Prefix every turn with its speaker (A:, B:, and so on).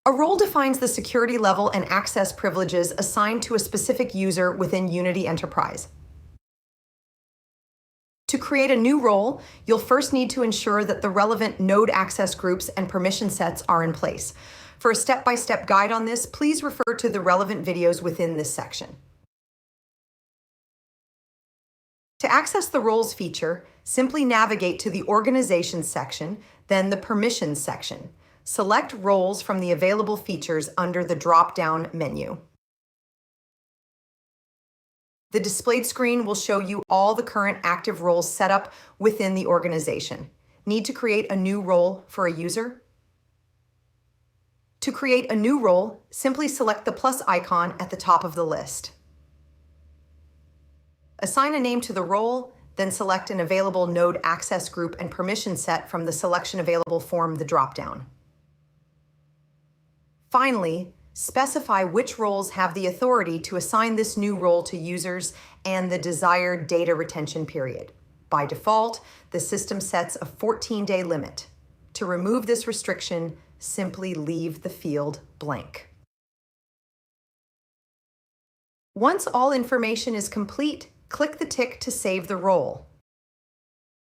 A: A role defines the security level and access privileges assigned to a specific user within Unity Enterprise. To create a new role, you'll first need to ensure that the relevant node access groups and permission sets are in place. For a step-by-step guide on this, please refer to the relevant videos within this section. To access the Roles feature, simply navigate to the Organizations section, then the Permissions section. Select Roles from the available features under the drop-down menu. The displayed screen will show you all the current active roles set up within the organization. Need to create a new role for a user? To create a new role, simply select the plus icon at the top of the list. Assign a name to the role, then select an available node access group and permission set from the Selection Available form, the dropdown. Finally, specify which roles have the authority to assign this new role to users and the desired data retention period. By default, the system sets a 14-day limit. To remove this restriction, simply leave the field blank. Once all information is complete, click the tick to save the role.